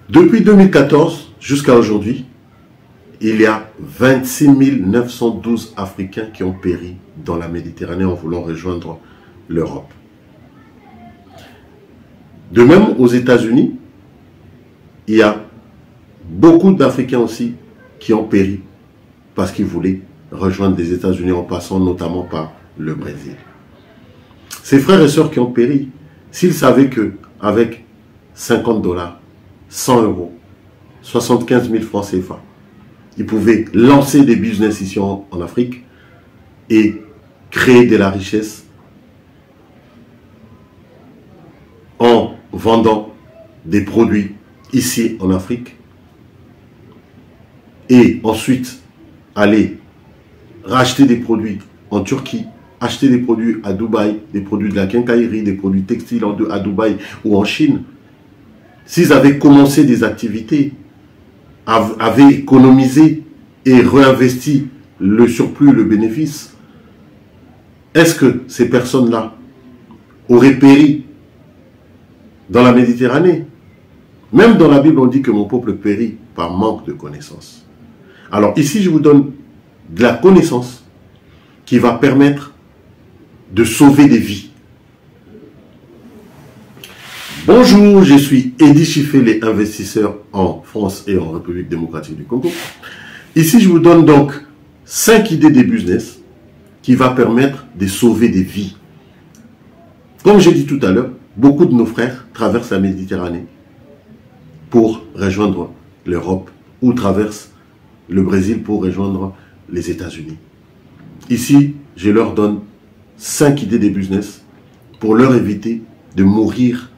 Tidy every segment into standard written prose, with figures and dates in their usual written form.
Depuis 2014 jusqu'à aujourd'hui, il y a 26 912 Africains qui ont péri dans la Méditerranée en voulant rejoindre l'Europe. De même, aux États-Unis, il y a beaucoup d'Africains aussi qui ont péri parce qu'ils voulaient rejoindre les États-Unis en passant notamment par le Brésil. Ces frères et sœurs qui ont péri, s'ils savaient qu'avec 50 $, 100 €, 75 000 francs CFA, ils pouvaient lancer des business ici en Afrique et créer de la richesse en vendant des produits ici en Afrique et ensuite aller racheter des produits en Turquie, acheter des produits à Dubaï, des produits de la quincaillerie, des produits textiles à Dubaï ou en Chine. S'ils avaient commencé des activités, avaient économisé et réinvesti le surplus, le bénéfice, est-ce que ces personnes-là auraient péri dans la Méditerranée? Même dans la Bible, on dit que mon peuple périt par manque de connaissance. Alors ici, je vous donne de la connaissance qui va permettre de sauver des vies. Bonjour, je suis Eddy Chifele, investisseur en France et en République démocratique du Congo. Ici, je vous donne donc 5 idées de business qui va permettre de sauver des vies. Comme j'ai dit tout à l'heure, beaucoup de nos frères traversent la Méditerranée pour rejoindre l'Europe ou traversent le Brésil pour rejoindre les États-Unis. Ici, je leur donne 5 idées de business pour leur éviter de mourir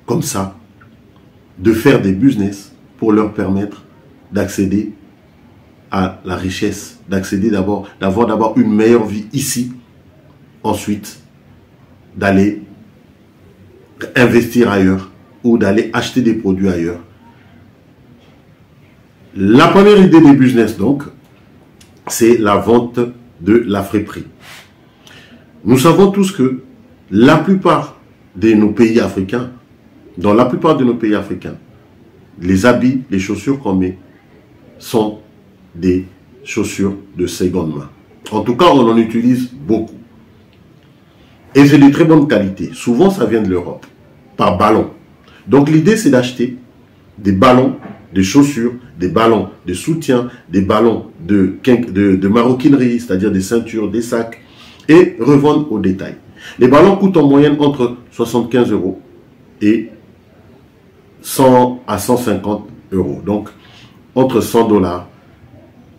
comme ça, de faire des business pour leur permettre d'accéder à la richesse, d'accéder d'avoir une meilleure vie ici, ensuite d'aller investir ailleurs ou d'aller acheter des produits ailleurs. La première idée des business donc, c'est la vente de l'Afriprix. Nous savons tous que la plupart de nos pays africains, dans la plupart de nos pays africains, les habits, les chaussures qu'on met sont des chaussures de seconde main. En tout cas, on en utilise beaucoup. Et c'est de très bonne qualité. Souvent, ça vient de l'Europe, par ballon. Donc l'idée, c'est d'acheter des ballons de chaussures, des ballons de soutien, des ballons de maroquinerie, c'est-à-dire des ceintures, des sacs, et revendre au détail. Les ballons coûtent en moyenne entre 75 € et 100 à 150 €. Donc, entre 100 $,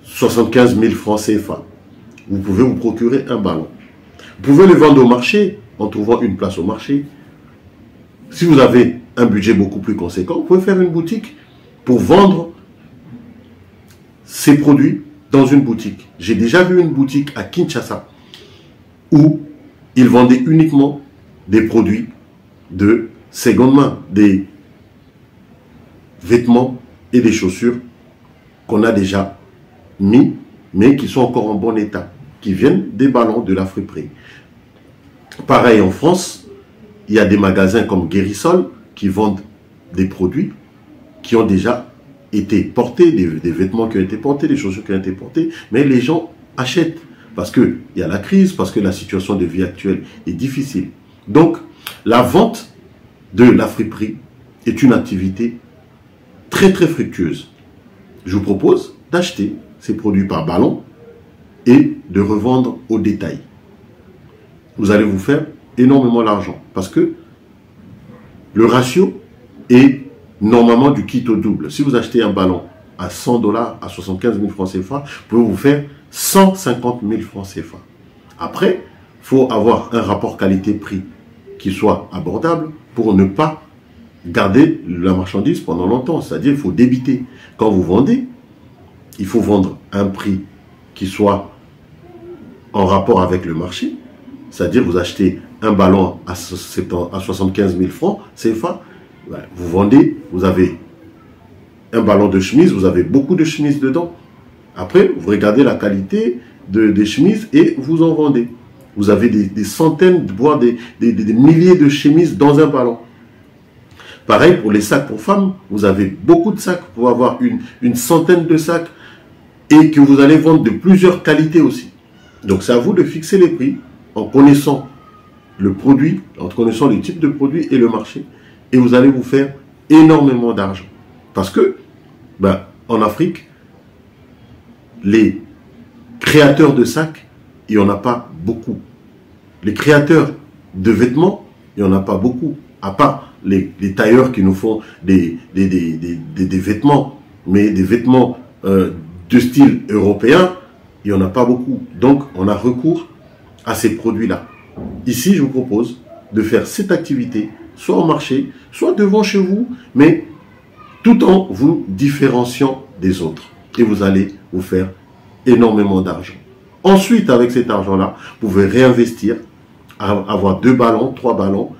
75 000 francs CFA. Vous pouvez vous procurer un ballon. Vous pouvez le vendre au marché en trouvant une place au marché. Si vous avez un budget beaucoup plus conséquent, vous pouvez faire une boutique pour vendre ces produits dans une boutique. J'ai déjà vu une boutique à Kinshasa où ils vendaient uniquement des produits de seconde main, des vêtements et des chaussures qu'on a déjà mis, mais qui sont encore en bon état, qui viennent des ballons de l'Afriprix. Pareil en France, il y a des magasins comme Guérissol qui vendent des produits qui ont déjà été portés, des vêtements qui ont été portés, des chaussures qui ont été portées, mais les gens achètent parce qu'il y a la crise, parce que la situation de vie actuelle est difficile. Donc, la vente de l'Afriprix est une activité très très fructueuse. Je vous propose d'acheter ces produits par ballon et de revendre au détail. Vous allez vous faire énormément d'argent parce que le ratio est normalement du kit au double. Si vous achetez un ballon à 100 $, à 75 000 francs CFA, vous pouvez vous faire 150 000 francs CFA. Après, il faut avoir un rapport qualité-prix qui soit abordable pour ne pas garder la marchandise pendant longtemps. C'est-à-dire qu'il faut débiter. Quand vous vendez, il faut vendre un prix qui soit en rapport avec le marché. C'est-à-dire vous achetez un ballon à 75 000 francs CFA, vous vendez, vous avez un ballon de chemise, vous avez beaucoup de chemises dedans. Après, vous regardez la qualité des chemises et vous en vendez. Vous avez des centaines, voire des milliers de chemises dans un ballon. Pareil pour les sacs pour femmes, vous avez beaucoup de sacs, vous pouvez avoir une centaine de sacs et que vous allez vendre de plusieurs qualités aussi. Donc c'est à vous de fixer les prix en connaissant le produit, en connaissant le type de produit et le marché, et vous allez vous faire énormément d'argent. Parce que, en Afrique, les créateurs de sacs, il n'y en a pas beaucoup. Les créateurs de vêtements, il n'y en a pas beaucoup. À part les tailleurs qui nous font des vêtements, mais des vêtements de style européen, il n'y en a pas beaucoup. Donc, on a recours à ces produits-là. Ici, je vous propose de faire cette activité, soit au marché, soit devant chez vous, mais tout en vous différenciant des autres. Et vous allez vous faire énormément d'argent. Ensuite, avec cet argent-là, vous pouvez réinvestir, avoir 2 ballons, 3 ballons,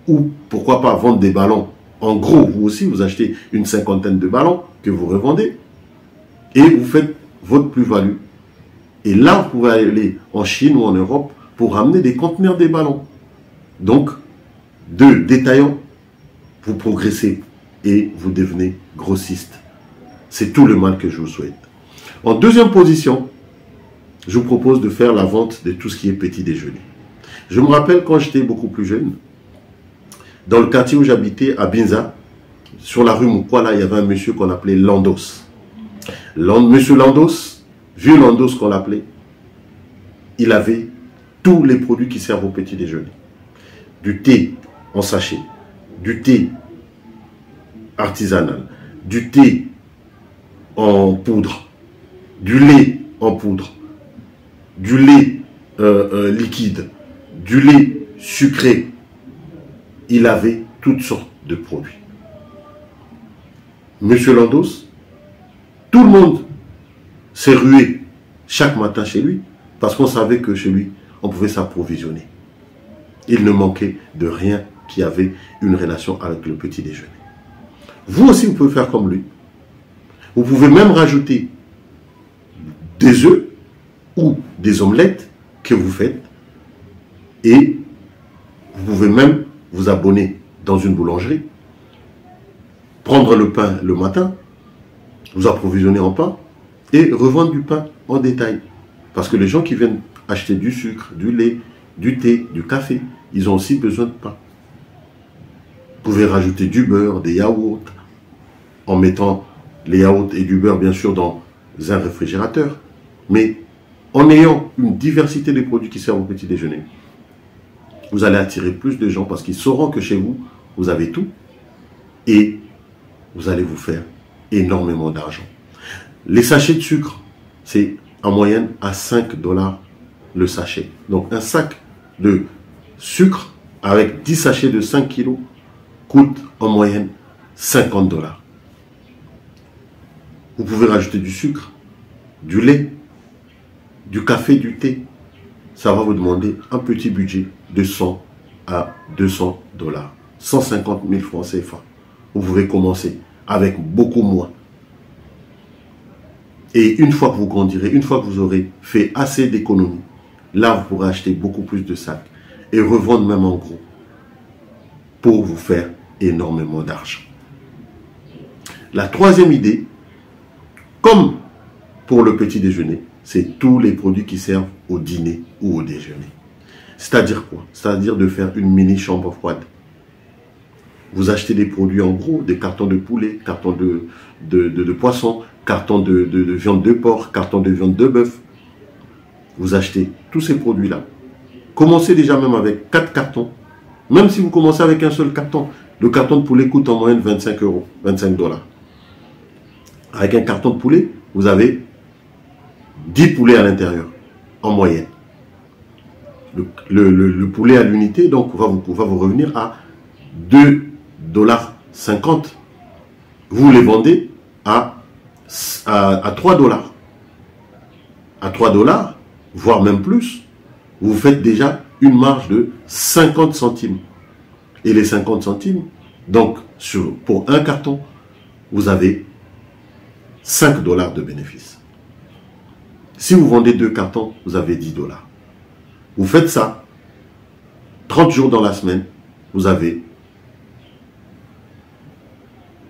ou pourquoi pas vendre des ballons. En gros, vous aussi, vous achetez une 50aine de ballons que vous revendez et vous faites votre plus-value. Et là, vous pouvez aller en Chine ou en Europe pour ramener des conteneurs des ballons. Donc, de détaillant, vous progressez et vous devenez grossiste. C'est tout le mal que je vous souhaite. En deuxième position, je vous propose de faire la vente de tout ce qui est petit déjeuner. Je me rappelle quand j'étais beaucoup plus jeune, dans le quartier où j'habitais, à Binza, sur la rue Moukwala, il y avait un monsieur qu'on appelait Landos. Monsieur Landos, vieux Landos qu'on l'appelait, il avait tous les produits qui servent au petit déjeuner. Du thé en sachet, du thé artisanal, du thé en poudre, du lait en poudre, du lait liquide, du lait sucré. Il avait toutes sortes de produits. Monsieur Landos, tout le monde s'est rué chaque matin chez lui parce qu'on savait que chez lui, on pouvait s'approvisionner. Il ne manquait de rien qui avait une relation avec le petit déjeuner. Vous aussi, vous pouvez faire comme lui. Vous pouvez même rajouter des œufs ou des omelettes que vous faites et vous pouvez même vous abonner dans une boulangerie, prendre le pain le matin, vous approvisionner en pain et revendre du pain en détail. Parce que les gens qui viennent acheter du sucre, du lait, du thé, du café, ils ont aussi besoin de pain. Vous pouvez rajouter du beurre, des yaourts, en mettant les yaourts et du beurre bien sûr dans un réfrigérateur. Mais en ayant une diversité de produits qui servent au petit déjeuner, vous allez attirer plus de gens parce qu'ils sauront que chez vous, vous avez tout et vous allez vous faire énormément d'argent. Les sachets de sucre, c'est en moyenne à 5 $ le sachet. Donc un sac de sucre avec 10 sachets de 5 kg coûte en moyenne 50 $. Vous pouvez rajouter du sucre, du lait, du café, du thé. Ça va vous demander un petit budget de 100 à 200 $. 150 000 francs CFA. Vous pouvez commencer avec beaucoup moins. Et une fois que vous grandirez, une fois que vous aurez fait assez d'économies, là vous pourrez acheter beaucoup plus de sacs et revendre même en gros pour vous faire énormément d'argent. La troisième idée, comme pour le petit déjeuner, c'est tous les produits qui servent au dîner ou au déjeuner. C'est-à-dire quoi? C'est-à-dire de faire une mini chambre froide. Vous achetez des produits en gros, des cartons de poulet, cartons de poisson, cartons de viande de porc, cartons de viande de bœuf. Vous achetez tous ces produits-là. Commencez déjà même avec 4 cartons. Même si vous commencez avec un seul carton, le carton de poulet coûte en moyenne 25 €, 25 $. Avec un carton de poulet, vous avez 10 poulets à l'intérieur, en moyenne. Le poulet à l'unité, donc, va vous revenir à 2,50 $. Vous les vendez à 3 $. À 3 $, voire même plus, vous faites déjà une marge de 50 centimes. Et les 50 centimes, donc, pour un carton, vous avez 5 $ de bénéfice. Si vous vendez 2 cartons, vous avez 10 $. Vous faites ça, 30 jours dans la semaine, vous avez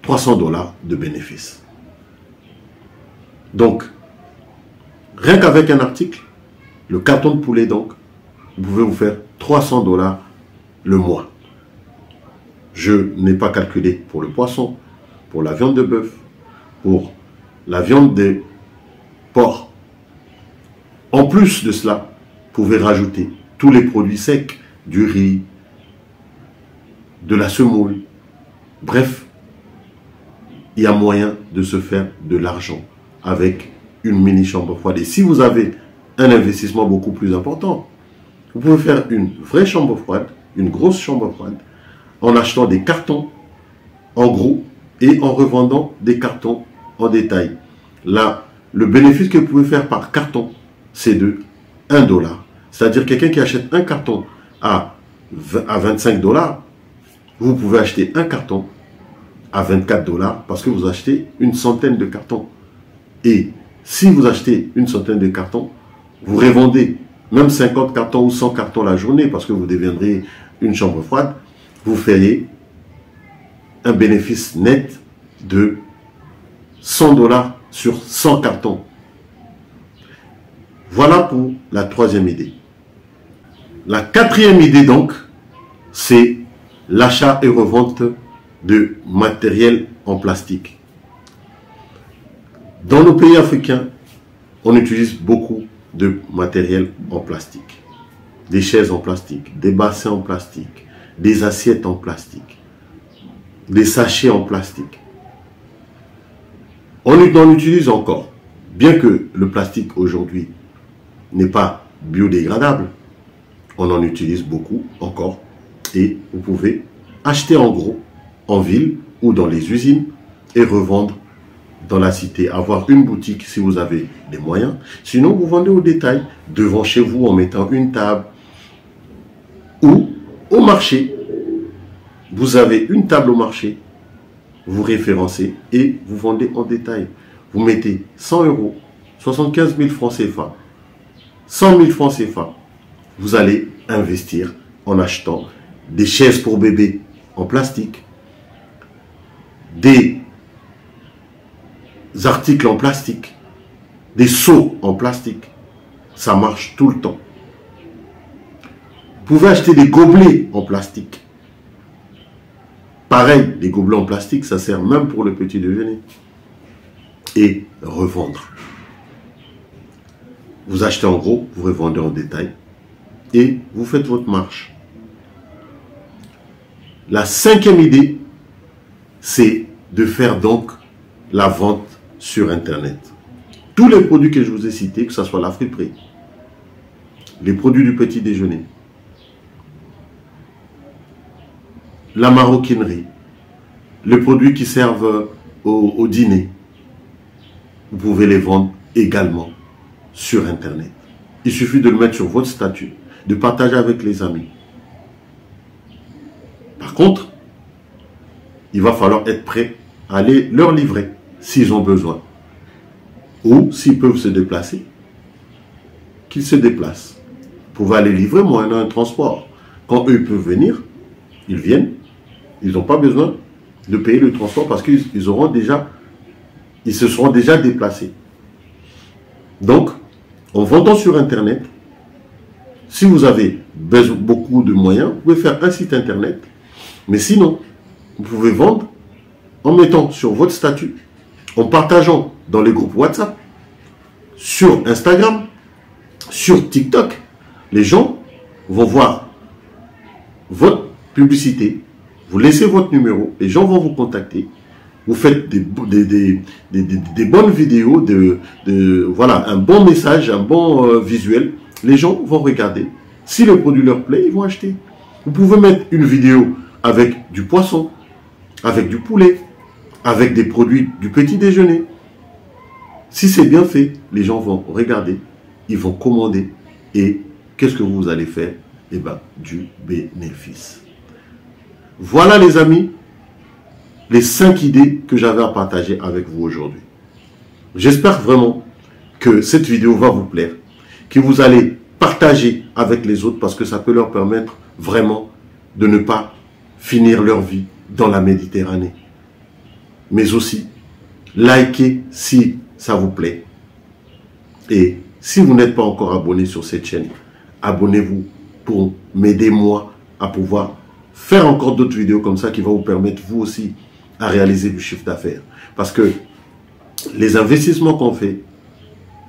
300 $ de bénéfices. Donc, rien qu'avec un article, le carton de poulet donc, vous pouvez vous faire 300 $ le mois. Je n'ai pas calculé pour le poisson, pour la viande de bœuf, pour la viande de porc. En plus de cela, vous pouvez rajouter tous les produits secs, du riz, de la semoule. Bref, il y a moyen de se faire de l'argent avec une mini chambre froide. Et si vous avez un investissement beaucoup plus important, vous pouvez faire une vraie chambre froide, une grosse chambre froide, en achetant des cartons en gros et en revendant des cartons en détail. Là, le bénéfice que vous pouvez faire par carton, c'est de 1 $. C'est-à-dire quelqu'un qui achète un carton à 25 $, vous pouvez acheter un carton à 24 $ parce que vous achetez une centaine de cartons. Et si vous achetez une centaine de cartons, vous revendez même 50 cartons ou 100 cartons la journée parce que vous deviendrez une chambre froide, vous feriez un bénéfice net de 100 $ sur 100 cartons. Voilà pour la troisième idée. La quatrième idée donc, c'est l'achat et revente de matériel en plastique. Dans nos pays africains, on utilise beaucoup de matériel en plastique. Des chaises en plastique, des bassins en plastique, des assiettes en plastique, des sachets en plastique. On en utilise encore, bien que le plastique aujourd'hui n'est pas biodégradable, on en utilise beaucoup encore et vous pouvez acheter en gros en ville ou dans les usines et revendre dans la cité, avoir une boutique si vous avez les moyens. Sinon, vous vendez au détail devant chez vous en mettant une table ou au marché. Vous avez une table au marché, vous référencez et vous vendez en détail. Vous mettez 100 €, 75 000 francs CFA, 100 000 francs CFA. Vous allez investir en achetant des chaises pour bébés en plastique, des articles en plastique, des seaux en plastique. Ça marche tout le temps. Vous pouvez acheter des gobelets en plastique. Pareil, les gobelets en plastique, ça sert même pour le petit déjeuner. Et revendre. Vous achetez en gros, vous revendez en détail et vous faites votre marche. La cinquième idée, c'est de faire donc la vente sur Internet. Tous les produits que je vous ai cités, que ce soit la friperie, les produits du petit déjeuner, la maroquinerie, les produits qui servent au dîner, vous pouvez les vendre également sur Internet. Il suffit de le mettre sur votre statut, de partager avec les amis. Par contre, il va falloir être prêt à aller leur livrer s'ils ont besoin. Ou s'ils peuvent se déplacer, qu'ils se déplacent. Vous pouvez aller livrer moyennant un transport. Quand eux peuvent venir, ils viennent. Ils n'ont pas besoin de payer le transport parce qu'ils se seront déjà déplacés. Donc, en vendant sur Internet, si vous avez beaucoup de moyens, vous pouvez faire un site Internet. Mais sinon, vous pouvez vendre en mettant sur votre statut, en partageant dans les groupes WhatsApp, sur Instagram, sur TikTok. Les gens vont voir votre publicité, vous laissez votre numéro, les gens vont vous contacter, vous faites des bonnes vidéos, voilà, un bon message, un bon visuel. Les gens vont regarder. Si le produit leur plaît, ils vont acheter. Vous pouvez mettre une vidéo avec du poisson, avec du poulet, avec des produits du petit déjeuner. Si c'est bien fait, les gens vont regarder, ils vont commander. Et qu'est-ce que vous allez faire? Eh bien, du bénéfice. Voilà les amis, les 5 idées que j'avais à partager avec vous aujourd'hui. J'espère vraiment que cette vidéo va vous plaire, que vous allez partager avec les autres parce que ça peut leur permettre vraiment de ne pas finir leur vie dans la Méditerranée. mais aussi likez si ça vous plaît. Et si vous n'êtes pas encore abonné sur cette chaîne, abonnez-vous pour m'aider moi à pouvoir faire encore d'autres vidéos comme ça qui vont vous permettre vous aussi à réaliser du chiffre d'affaires. Parce que les investissements qu'on fait,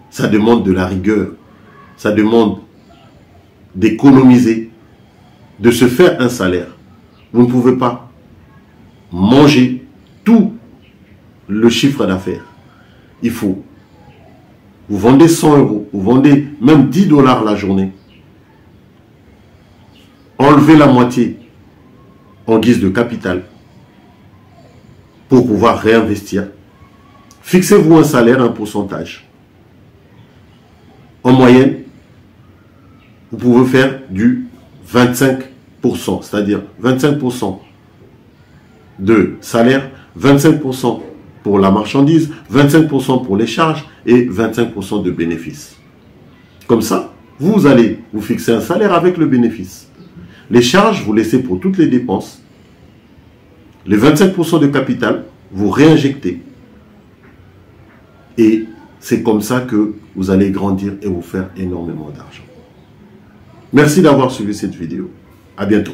ça demande de la rigueur, ça demande d'économiser, de se faire un salaire. Vous ne pouvez pas manger tout le chiffre d'affaires. Il faut, vous vendez 100 euros, vous vendez même 10 $ la journée. Enlevez la moitié en guise de capital pour pouvoir réinvestir. Fixez-vous un salaire, un pourcentage. En moyenne, vous pouvez faire du 25%, c'est-à-dire 25% de salaire, 25% pour la marchandise, 25% pour les charges et 25% de bénéfices. Comme ça, vous allez vous fixer un salaire avec le bénéfice. Les charges, vous laissez pour toutes les dépenses. Les 25% de capital, vous réinjectez. Et c'est comme ça que vous allez grandir et vous faire énormément d'argent. Merci d'avoir suivi cette vidéo. À bientôt.